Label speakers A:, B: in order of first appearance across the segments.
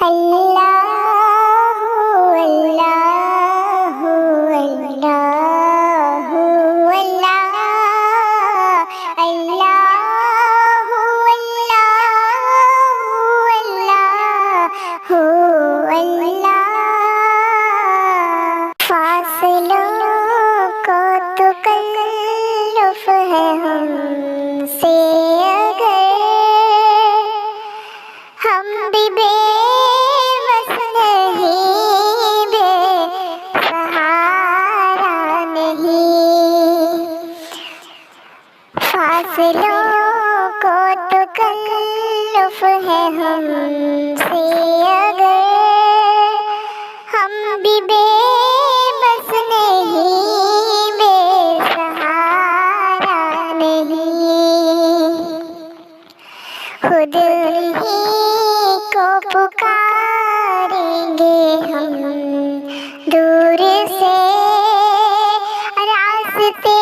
A: अल्लाहु अल्लाहु अल्लाहु अल्लाह अल्लाहु अल्लाहु अल्लाह। फासलों को तकल्लुफ़ है हमसे अगर हम भी बेबस नहीं, बेसहारा नहीं। फासलों को तकल्लुफ़ है हमसे अगर हम भी बेबस नहीं, बेसहारा नहीं। खुद ही को पुकारेंगे हम दूर से, रास्ते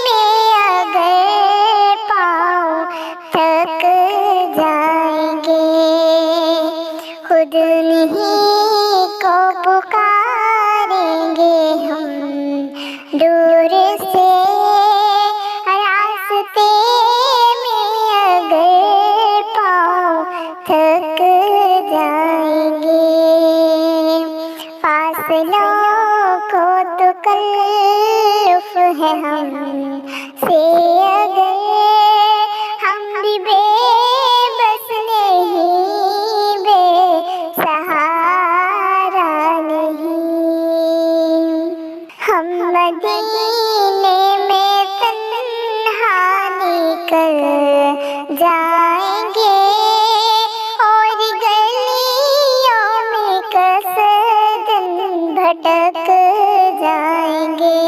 A: में अगर पाँव थक जाएंगे। खुद ही को पुकारेंगे हम दूर से, रास्ते में अगर पाँव थक जाएंगे। फासलों को तकल्लुफ़ है हमसे अगर हम भी बेबस नहीं, बेसहारा नहीं। हम मदीने में तन्हा निकल जाएंगे और गलियों में कसदन भटक जाएंगे।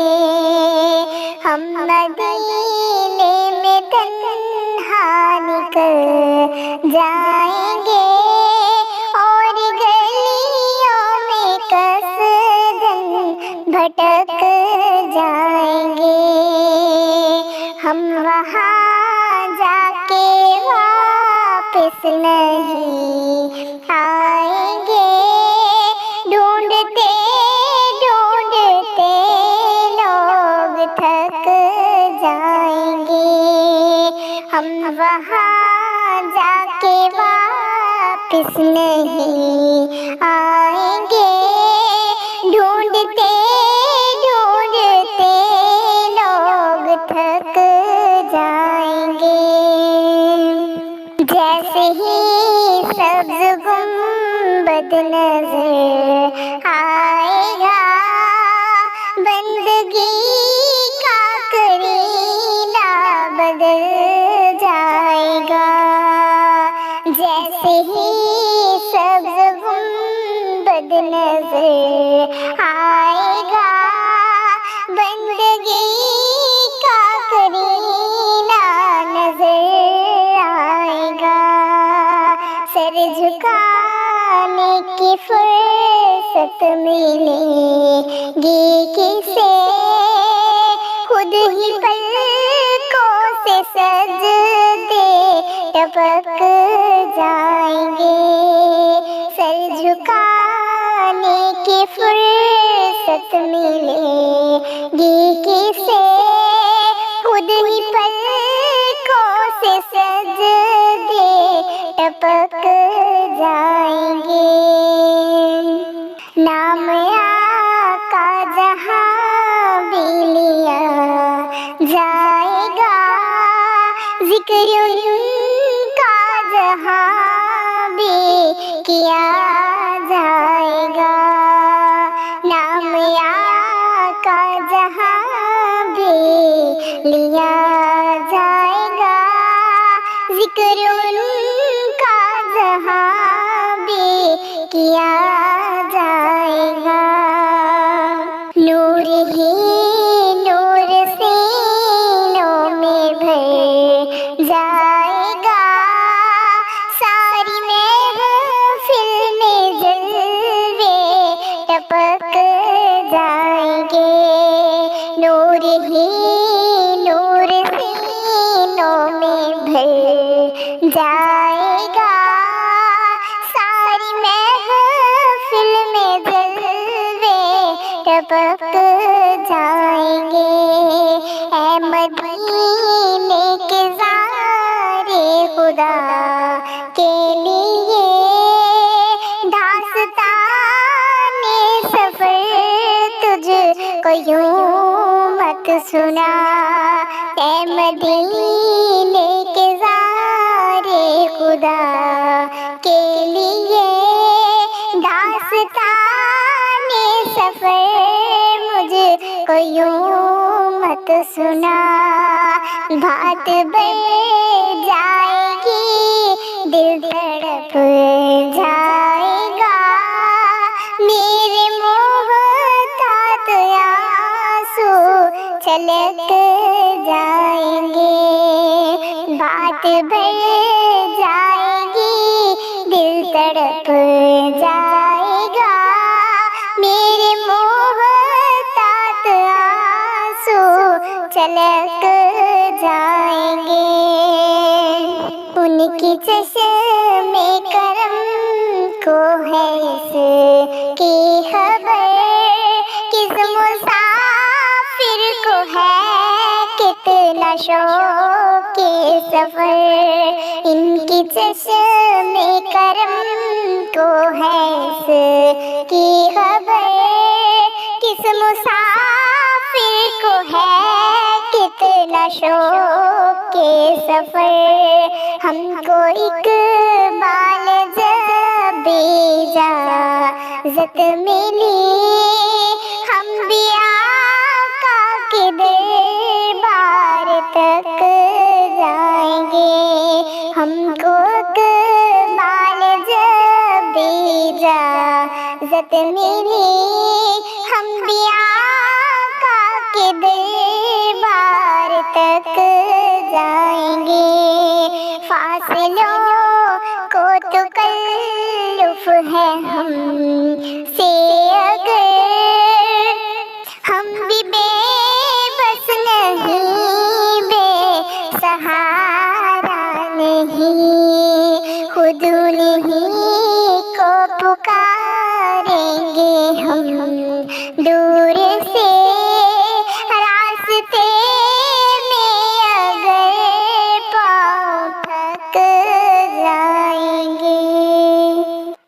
A: हम मदीने में तन्हा निकल जाएंगे और गलियों में कसदन भटक जाएंगे। हम वहाँ जाके वापस नहीं आएंगे। ढूंढते ढूंढते लोग थक जाएंगे। हम वहाँ जाके वापस नहीं आएंगे। ढूंढते ढूंढते लोग थक जाएंगे। जैसे ही सब्ज़ गुंबद नज़र आएगा, बंदगी का करीना बदल जाएगा। जैसे ही सब्ज़ गुंबद नज़र आएगा, बंदगी का करीना नज़र आएगा। सर झुकाने की फुर्सत मिलेगी किसे, खुद ही पलकों से सजदे टपक जाएंगे। सर झुकाने की फुर्सत मिलेगी किसे, खुद ही पलकों से सजदे टपक जाएंगे। नाम आका जहाँ भी लिया जाएगा, जिक्र उनका जहाँ भी किया जाएगा। नाम आका जहाँ भी लिया जाएगा, जिक्र उनका जहाँ भी किया जाएगा। नूर ही नूर सीनों में भर जाएगा, सारी महफिल में जलवे टपक जाएंगे। नूर ही नूर सीनों में भर जाएगा, सारी टपक जाएंगे। ऐ मदीने के ज़ारे खुदा के लिए दास्ताने सफर तुझको यूं मत सुना। ऐ मदीने के ज़ारे खुदा के लिए दास्ताने सफर मुझको यूं मत सुना। बात बढ़ जाएगी, दिल तड़प जाएगा, मेरे मोहताज आंसू छलक जाएंगे। बात बढ़ जाएगी, दिल तड़प जाएगा, मेरे मोहताज आंसू छलक जाएंगे। उनकी चश्मे करम को है इसकी खबर, किस मुसाफिर को है कितना शौक के सफर। इनकी चश्मे करम को है इसकी खबर, किस मुसाफिर को है कितना शौक के सफर। हमको इकबाल जब इजाज़त मिली, हम भी आका के दरबार तक जाएंगे। हमको इकबाल जब इजाज़त मिली, हम भी आका के दरबार तक जाएंगे। फासलों को तकल्लुफ़ है हम से अगर, हम भी बेबस नहीं, बेसहारा नहीं, खुद उन्हीं को पुकारेंगे हम दूर